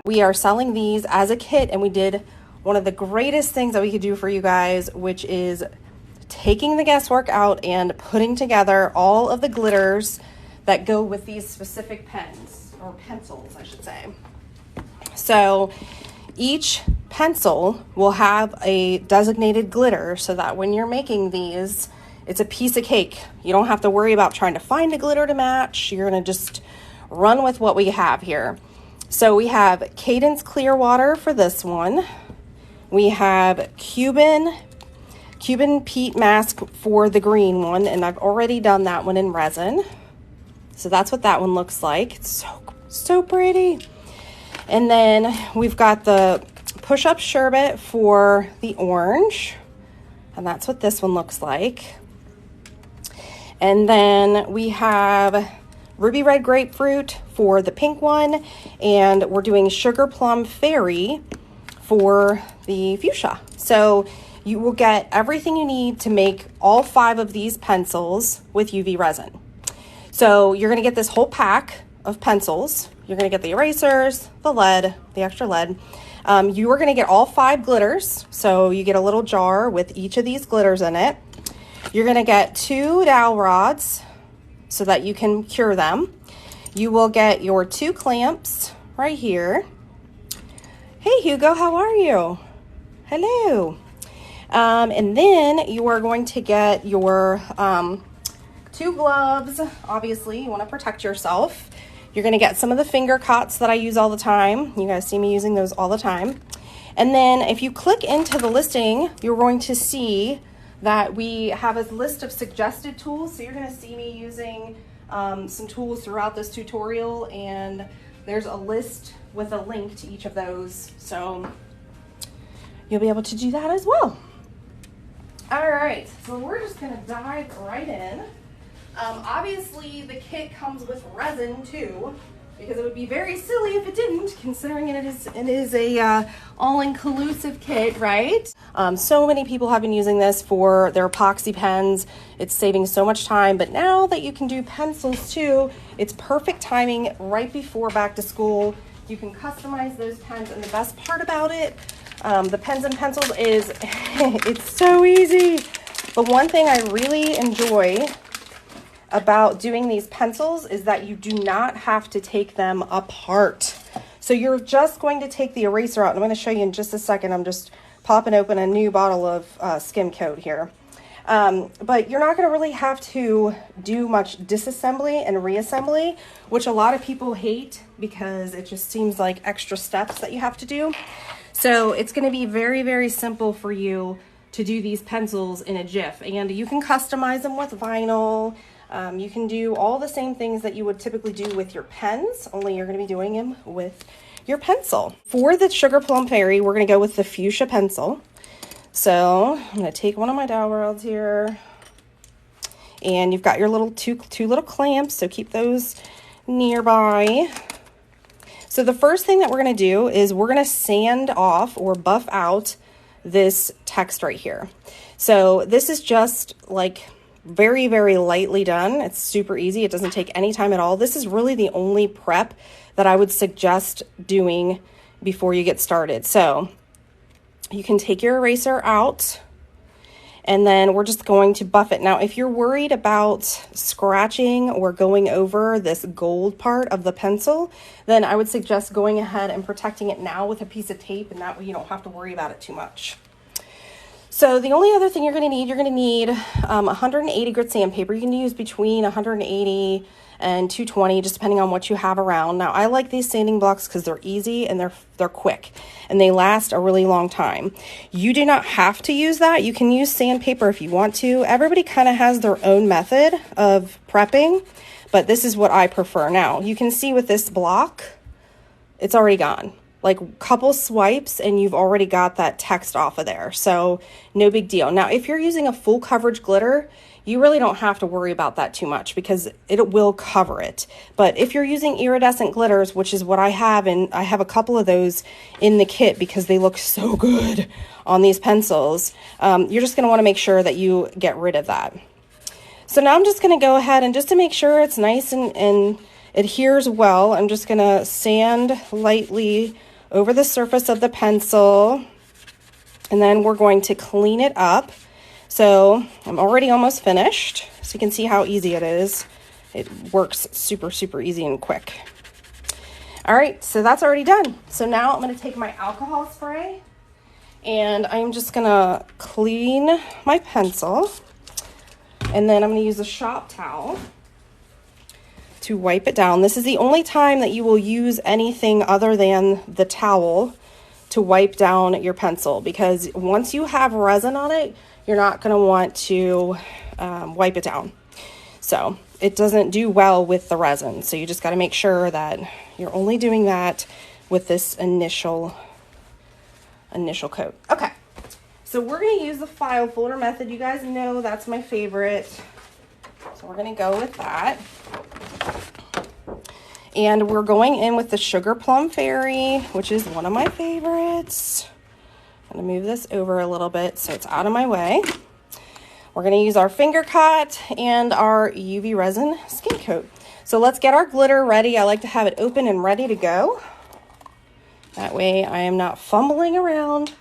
We are selling these as a kit, and we did one of the greatest things that we could do for you guys, which is taking the guesswork out and putting together all of the glitters that go with these specific pens, or pencils, I should say. So each pencil will have a designated glitter so that when you're making these, it's a piece of cake. You don't have to worry about trying to find a glitter to match. You're gonna just run with what we have here. So we have Cadence Clear Water for this one. We have Cuban Peat Mask for the green one, and I've already done that one in resin. So that's what that one looks like. It's so pretty. And then we've got the Push-Up Sherbet for the orange, and that's what this one looks like. And then we have Ruby Red Grapefruit for the pink one, and we're doing Sugar Plum Fairy for the fuchsia. So you will get everything you need to make all 5 of these pencils with UV resin. So you're gonna get this whole pack of pencils. You're gonna get the erasers, the lead, the extra lead. You are gonna get all 5 glitters. So you get a little jar with each of these glitters in it. You're gonna get 2 dowel rods so that you can cure them. You will get your 2 clamps right here. Hey Hugo, how are you? Hello. And then you are going to get your 2 gloves. Obviously, you want to protect yourself. You're going to get some of the finger cots that I use all the time. You guys see me using those all the time. And then if you click into the listing, you're going to see that we have a list of suggested tools. So you're going to see me using some tools throughout this tutorial, and there's a list with a link to each of those. So you'll be able to do that as well. All right, so we're just going to dive right in. Obviously, the kit comes with resin too, because it would be very silly if it didn't, considering it is a all-inclusive kit, right? So many people have been using this for their epoxy pens. It's saving so much time, but now that you can do pencils too, it's perfect timing right before back to school. You can customize those pens, and the best part about it, the pens and pencils is it's so easy. But one thing I really enjoy about doing these pencils is that you do not have to take them apart. So you're just going to take the eraser out, and I'm going to show you in just a second. I'm just popping open a new bottle of Skim coat here. But you're not going to really have to do much disassembly and reassembly, which a lot of people hate because it just seems like extra steps that you have to do. So it's going to be very, very simple for you to do these pencils in a jiff, and you can customize them with vinyl. You can do all the same things that you would typically do with your pens, only you're going to be doing them with your pencil. For the Sugar Plum Fairy, we're going to go with the fuchsia pencil. So I'm going to take one of my dowel rods here, and you've got your little two little clamps, so keep those nearby. So the first thing that we're going to do is we're going to sand off or buff out this text right here. So this is just like very, very lightly done. It's super easy. It doesn't take any time at all. This is really the only prep that I would suggest doing before you get started. So you can take your eraser out, and then we're just going to buff it. Now, if you're worried about scratching or going over this gold part of the pencil, then I would suggest going ahead and protecting it now with a piece of tape, and that way you don't have to worry about it too much. So the only other thing you're going to need 180 grit sandpaper. You can use between 180 and 220, just depending on what you have around. Now, I like these sanding blocks because they're easy and they're quick, and they last a really long time. You do not have to use that. You can use sandpaper if you want to. Everybody kind of has their own method of prepping, but this is what I prefer. Now, you can see with this block, it's already gone. Like a couple swipes and you've already got that text off of there. So no big deal. Now, if you're using a full coverage glitter, you really don't have to worry about that too much because it will cover it. But if you're using iridescent glitters, which is what I have, and I have a couple of those in the kit because they look so good on these pencils, you're just going to want to make sure that you get rid of that. So now I'm just going to go ahead and just to make sure it's nice and adheres well, I'm just going to sand lightly over the surface of the pencil, and then we're going to clean it up. So I'm already almost finished, so you can see how easy it is. It works super, super easy and quick. All right, so that's already done. So now I'm gonna take my alcohol spray and I'm just gonna clean my pencil, and then I'm gonna use a shop towel to wipe it down. This is the only time that you will use anything other than the towel to wipe down your pencil, because once you have resin on it, you're not gonna want to wipe it down. So it doesn't do well with the resin. So you just gotta make sure that you're only doing that with this initial coat. Okay, so we're gonna use the file folder method. You guys know that's my favorite. So we're gonna go with that. And we're going in with the Sugar Plum Fairy, which is one of my favorites. I'm gonna move this over a little bit so it's out of my way. We're gonna use our finger cut and our UV resin skin coat. So let's get our glitter ready. I like to have it open and ready to go. That way I am not fumbling around.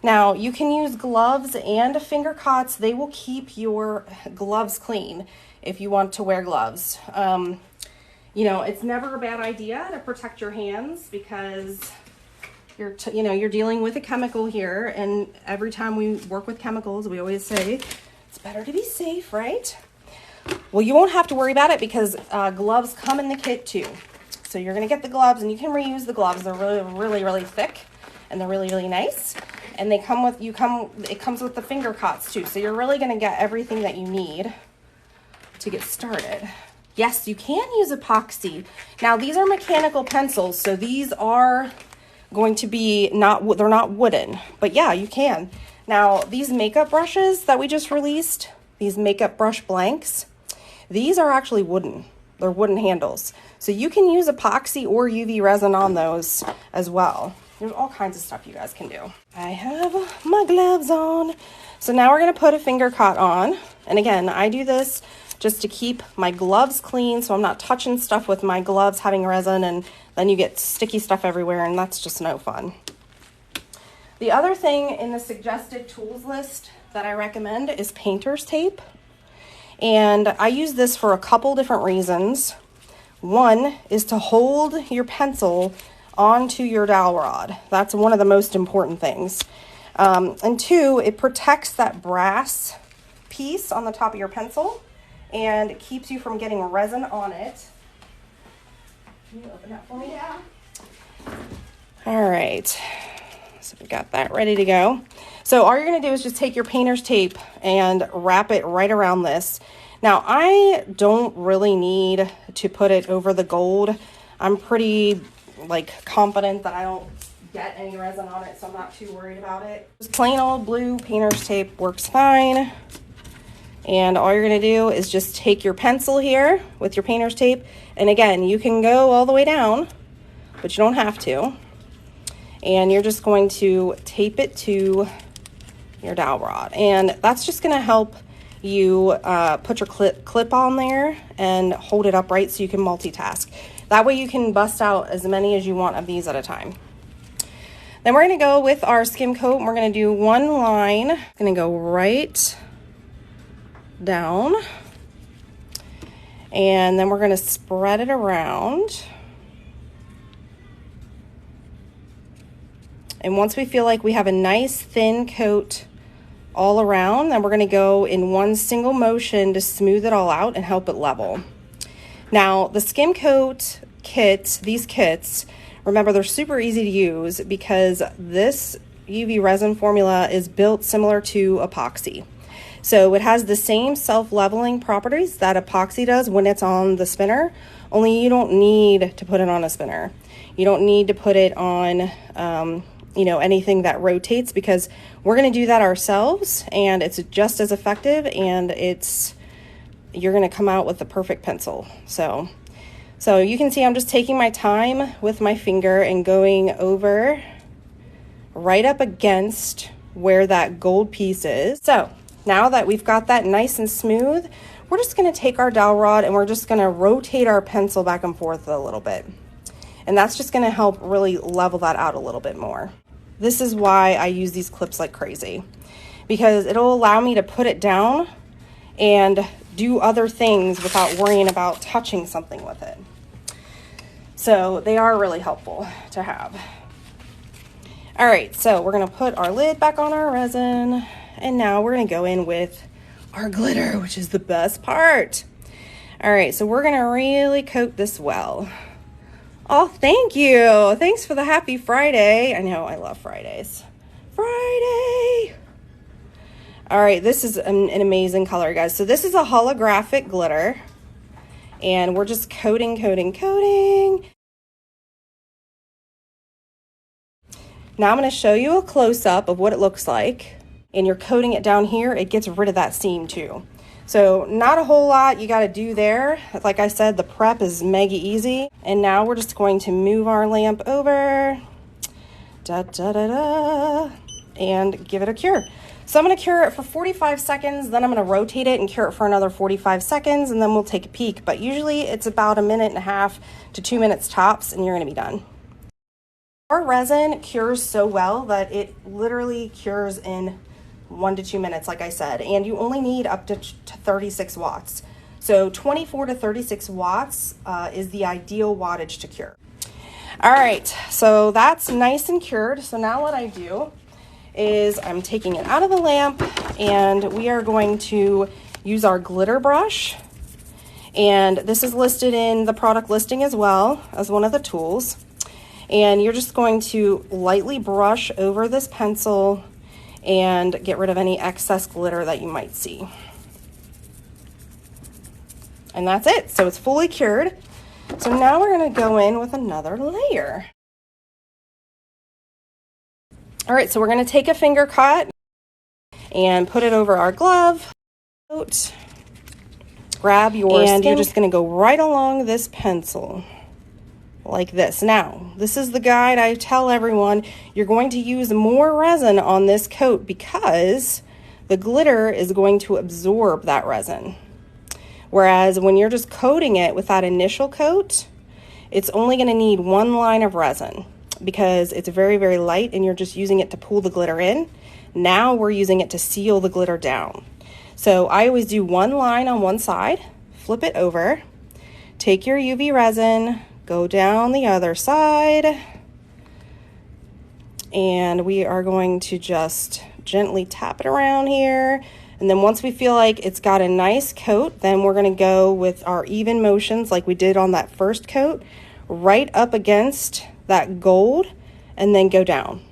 Now you can use gloves and finger cuts. They will keep your gloves clean if you want to wear gloves. You know, it's never a bad idea to protect your hands, because you're dealing with a chemical here, and every time we work with chemicals, we always say it's better to be safe, right? Well, you won't have to worry about it, because gloves come in the kit too. So you're gonna get the gloves, and you can reuse the gloves. They're really thick, and they're really nice. And they come with it comes with the finger cuts too. So you're really gonna get everything that you need to get started. Yes, you can use epoxy. Now these are mechanical pencils, so these are going to be they're not wooden, but yeah, you can. Now these makeup brushes that we just released, these makeup brush blanks, these are actually wooden. They're wooden handles. So you can use epoxy or UV resin on those as well. There's all kinds of stuff you guys can do. I have my gloves on. So now we're gonna put a finger cut on. And again, I do this just to keep my gloves clean, so I'm not touching stuff with my gloves having resin, and then you get sticky stuff everywhere, and that's just no fun. The other thing in the suggested tools list that I recommend is painter's tape. And I use this for a couple different reasons. One is to hold your pencil onto your dowel rod. That's one of the most important things. And two, it protects that brass piece on the top of your pencil, and it keeps you from getting resin on it. Can you open that for me? Yeah. All right, so we got that ready to go. So all you're gonna do is just take your painter's tape and wrap it right around this. Now I don't really need to put it over the gold. I'm pretty confident that I don't get any resin on it, so I'm not too worried about it. Just plain old blue painter's tape works fine. And all you're gonna do is just take your pencil here with your painter's tape. And again, you can go all the way down, but you don't have to. And you're just going to tape it to your dowel rod. And that's just gonna help you put your clip on there and hold it upright so you can multitask. That way you can bust out as many as you want of these at a time. Then we're gonna go with our skim coat, and we're gonna do one line. Gonna go right down, and then we're going to spread it around. And once we feel like we have a nice thin coat all around, then we're going to go in one single motion to smooth it all out and help it level. Now the skim coat kit, these kits, remember they're super easy to use because this UV resin formula is built similar to epoxy. So it has the same self-leveling properties that epoxy does when it's on the spinner, only you don't need to put it on a spinner. You don't need to put it on, anything that rotates, because we're going to do that ourselves, and it's just as effective, and you're going to come out with the perfect pencil. So you can see I'm just taking my time with my finger and going over right up against where that gold piece is. So now that we've got that nice and smooth, we're just going to take our dowel rod and we're just going to rotate our pencil back and forth a little bit. And that's just gonna help really level that out a little bit more. This is why I use these clips like crazy, because it'll allow me to put it down and do other things without worrying about touching something with it. So they are really helpful to have. All right, so we're gonna put our lid back on our resin, and now we're gonna go in with our glitter, which is the best part. All right, so we're gonna really coat this well. Oh, thank you. Thanks for the happy Friday. I know, I love Fridays. Friday. All right, this is an amazing color, guys. So this is a holographic glitter, and we're just coating, coating, coating. Now I'm gonna show you a close-up of what it looks like, and you're coating it down here. It gets rid of that seam too. So not a whole lot you gotta do there. Like I said, the prep is mega easy. And now we're just going to move our lamp over, and give it a cure. So I'm gonna cure it for 45 seconds, then I'm gonna rotate it and cure it for another 45 seconds, and then we'll take a peek. But usually it's about 1.5 to 2 minutes tops, and you're gonna be done. Our resin cures so well that it literally cures in 1 to 2 minutes, like I said, and you only need up to 36 watts. So 24 to 36 watts is the ideal wattage to cure. All right, so that's nice and cured. So now what I do is I'm taking it out of the lamp, and we are going to use our glitter brush. And this is listed in the product listing as well as one of the tools. And you're just going to lightly brush over this pencil and get rid of any excess glitter that you might see. And that's it. So it's fully cured. So now we're going to go in with another layer. All right, so we're going to take a finger cut and put it over our glove. Grab your skin, and you're just going to go right along this pencil like this. Now, this is the guide I tell everyone. You're going to use more resin on this coat because the glitter is going to absorb that resin. Whereas when you're just coating it with that initial coat, it's only going to need 1 line of resin because it's very, very light and you're just using it to pull the glitter in. Now we're using it to seal the glitter down. So I always do 1 line on one side, flip it over, take your UV resin, go down the other side, and we are going to just gently tap it around here. And then once we feel like it's got a nice coat, then we're going to go with our even motions like we did on that first coat, right up against that gold, and then go down.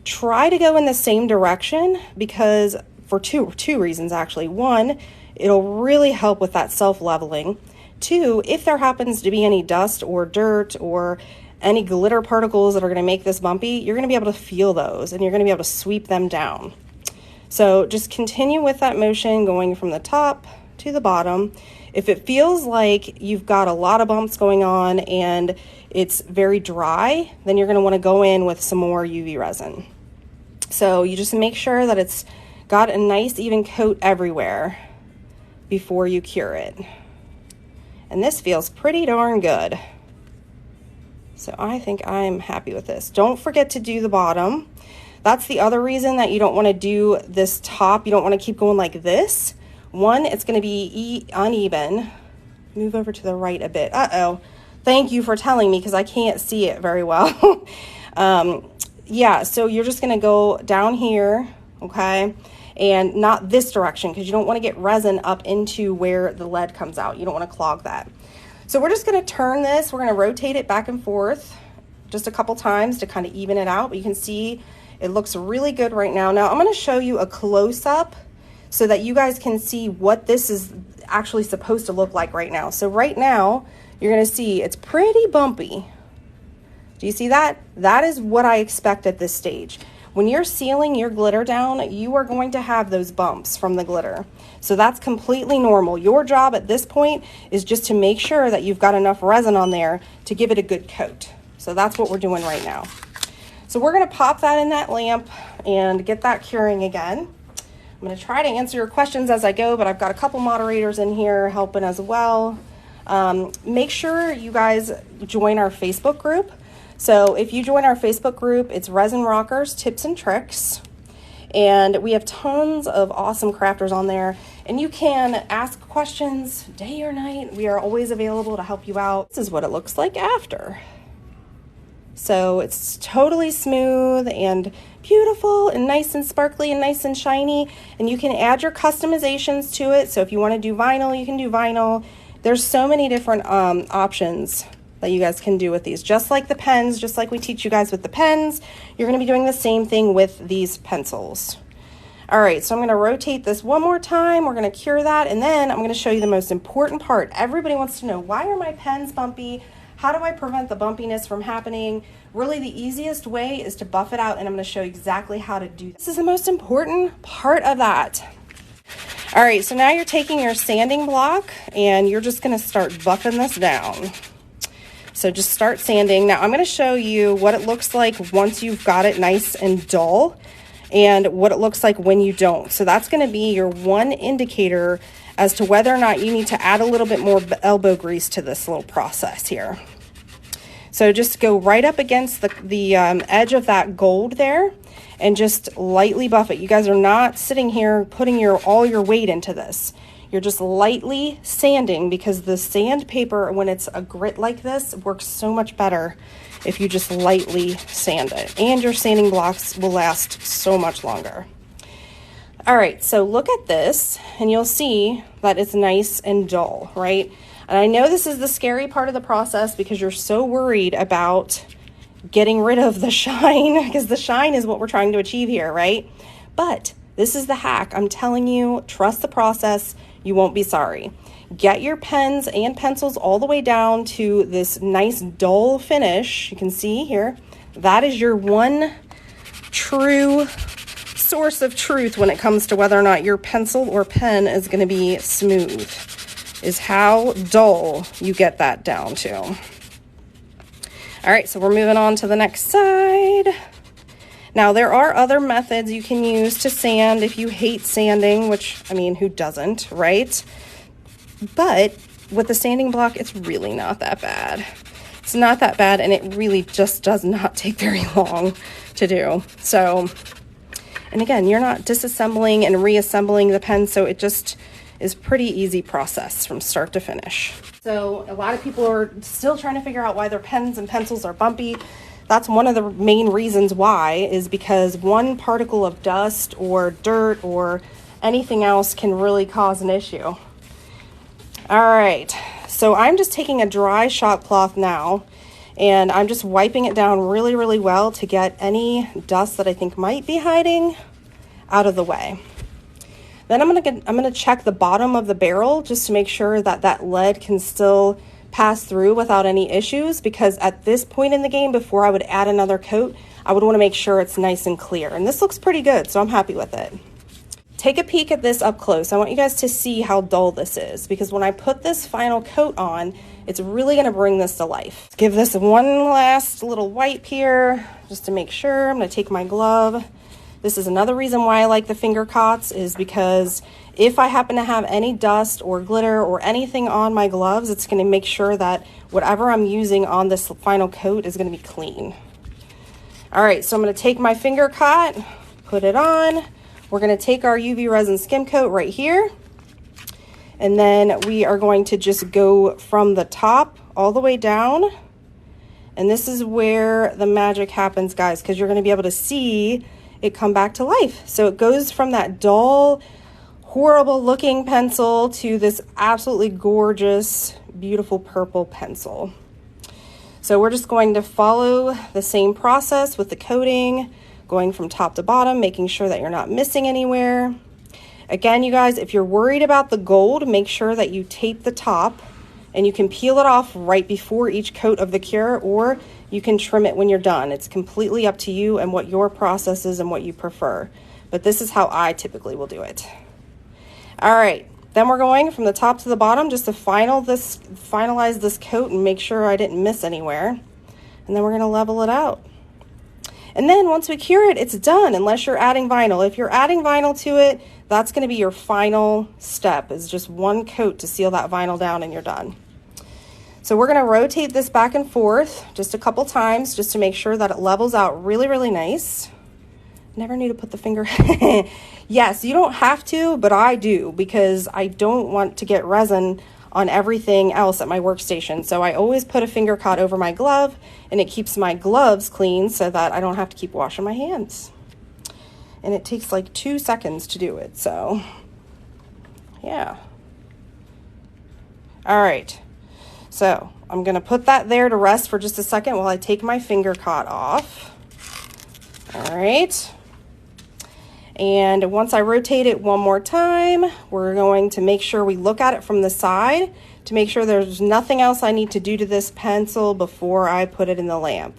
Try to go in the same direction because for two reasons actually. One, it'll really help with that self-leveling. 2, if there happens to be any dust or dirt or any glitter particles that are going to make this bumpy, you're going to be able to feel those and you're going to be able to sweep them down. So just continue with that motion going from the top to the bottom. If it feels like you've got a lot of bumps going on and it's very dry, then you're going to want to go in with some more UV resin. So you just make sure that it's got a nice even coat everywhere before you cure it. And this feels pretty darn good. So I think I'm happy with this. Don't forget to do the bottom. That's the other reason that you don't want to do this top. You don't want to keep going like this. One, it's going to be uneven. Move over to the right a bit. Uh-oh. Thank you for telling me because I can't see it very well. Yeah, so you're just going to go down here, okay? And not this direction because you don't want to get resin up into where the lead comes out. You don't want to clog that. So we're just going to turn this. We're going to rotate it back and forth just a couple times to kind of even it out. But you can see it looks really good right now. Now I'm going to show you a close-up so that you guys can see what this is actually supposed to look like right now. So right now you're going to see it's pretty bumpy. Do you see that? That is what I expect at this stage. When you're sealing your glitter down, you are going to have those bumps from the glitter. So that's completely normal. Your job at this point is just to make sure that you've got enough resin on there to give it a good coat. So that's what we're doing right now. So we're going to pop that in that lamp and get that curing again. I'm going to try to answer your questions as I go, but I've got a couple moderators in here helping as well. Make sure you guys join our Facebook group. So if you join our Facebook group, it's Resin Rockers Tips and Tricks. And we have tons of awesome crafters on there. And you can ask questions day or night. We are always available to help you out. This is what it looks like after. So it's totally smooth and beautiful and nice and sparkly and nice and shiny. And you can add your customizations to it. So if you want to do vinyl, you can do vinyl. There's so many different options that you guys can do with these. Just like the pens, just like we teach you guys with the pens, you're going to be doing the same thing with these pencils. All right, so I'm going to rotate this one more time. We're going to cure that, and then I'm going to show you the most important part. Everybody wants to know, why are my pens bumpy? How do I prevent the bumpiness from happening? Really, the easiest way is to buff it out, and I'm going to show you exactly how to do this. This is the most important part of that. All right, so now you're taking your sanding block, and you're just going to start buffing this down. So just start sanding. Now I'm going to show you what it looks like once you've got it nice and dull, and what it looks like when you don't. So that's going to be your one indicator as to whether or not you need to add a little bit more elbow grease to this little process here. So just go right up against the edge of that gold there and just lightly buff it. You guys are not sitting here putting all your weight into this. You're just lightly sanding, because the sandpaper, when it's a grit like this, works so much better if you just lightly sand it. And your sanding blocks will last so much longer. All right, so look at this, and you'll see that it's nice and dull, right? And I know this is the scary part of the process, because you're so worried about getting rid of the shine, because the shine is what we're trying to achieve here, right? But this is the hack. I'm telling you, trust the process. You won't be sorry. Get your pens and pencils all the way down to this nice dull finish. You can see here, that is your one true source of truth when it comes to whether or not your pencil or pen is going to be smooth, is how dull you get that down to. All right, so we're moving on to the next side. Now, there are other methods you can use to sand if you hate sanding, which, I mean, who doesn't, right? But with the sanding block, it's really not that bad. It's not that bad, and it really just does not take very long to do. So, and again, you're not disassembling and reassembling the pen, so it just is pretty easy process from start to finish. So a lot of people are still trying to figure out why their pens and pencils are bumpy. That's one of the main reasons why, is because one particle of dust or dirt or anything else can really cause an issue. All right, so I'm just taking a dry shop cloth now, and I'm just wiping it down really, really well to get any dust that I think might be hiding out of the way. Then I'm gonna check the bottom of the barrel just to make sure that that lead can still pass through without any issues, because at this point in the game, before I would add another coat, I would want to make sure it's nice and clear. And this looks pretty good, so I'm happy with it. Take a peek at this up close. I want you guys to see how dull this is, because when I put this final coat on, it's really going to bring this to life. Let's give this one last little wipe here just to make sure. I'm going to take my glove. This is another reason why I like the finger cots, is because if I happen to have any dust or glitter or anything on my gloves, it's going to make sure that whatever I'm using on this final coat is going to be clean. All right, so I'm going to take my finger cot, put it on. We're going to take our UV resin skim coat right here, and then we are going to just go from the top all the way down. And this is where the magic happens, guys, because you're going to be able to see it come back to life. So it goes from that dull, horrible looking pencil to this absolutely gorgeous, beautiful purple pencil. So we're just going to follow the same process with the coating, going from top to bottom, making sure that you're not missing anywhere. Again, you guys, if you're worried about the gold, make sure that you tape the top, and you can peel it off right before each coat of the cure, or you can trim it when you're done. It's completely up to you and what your process is and what you prefer. But this is how I typically will do it. All right, then we're going from the top to the bottom just to finalize this coat and make sure I didn't miss anywhere. And then we're gonna level it out. And then once we cure it, it's done, unless you're adding vinyl. If you're adding vinyl to it, that's gonna be your final step, is just one coat to seal that vinyl down, and you're done. So we're gonna rotate this back and forth just a couple times just to make sure that it levels out really, really nice. Never knew to put the finger. Yes, you don't have to, but I do because I don't want to get resin on everything else at my workstation. So I always put a finger cot over my glove, and it keeps my gloves clean so that I don't have to keep washing my hands. And it takes like 2 seconds to do it, so yeah. All right, so I'm gonna put that there to rest for just a second while I take my finger cot off. All right. And once I rotate it one more time, we're going to make sure we look at it from the side to make sure there's nothing else I need to do to this pencil before I put it in the lamp.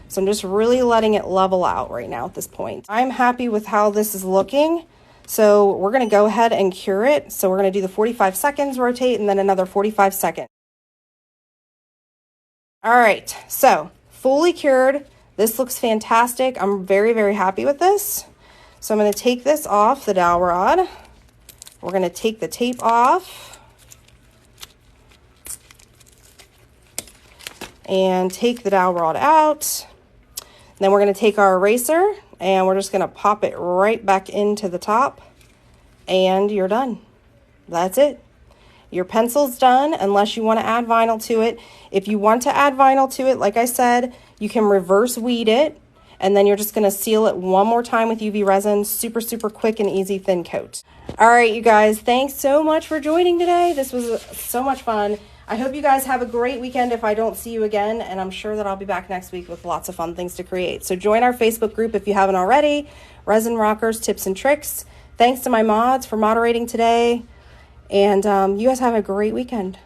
So I'm just really letting it level out right now at this point. I'm happy with how this is looking. So we're gonna go ahead and cure it. So we're gonna do the 45 seconds, rotate, and then another 45 seconds. All right, so fully cured. This looks fantastic. I'm very, very happy with this. So I'm going to take this off the dowel rod. We're going to take the tape off and take the dowel rod out. Then we're going to take our eraser and we're just going to pop it right back into the top, and you're done. That's it. Your pencil's done unless you want to add vinyl to it. If you want to add vinyl to it, like I said, you can reverse weed it. And then you're just gonna seal it one more time with UV resin. Super, super quick and easy thin coat. All right, you guys, thanks so much for joining today. This was so much fun. I hope you guys have a great weekend if I don't see you again, and I'm sure that I'll be back next week with lots of fun things to create. So join our Facebook group if you haven't already, Resin Rockers Tips and Tricks. Thanks to my mods for moderating today, and you guys have a great weekend.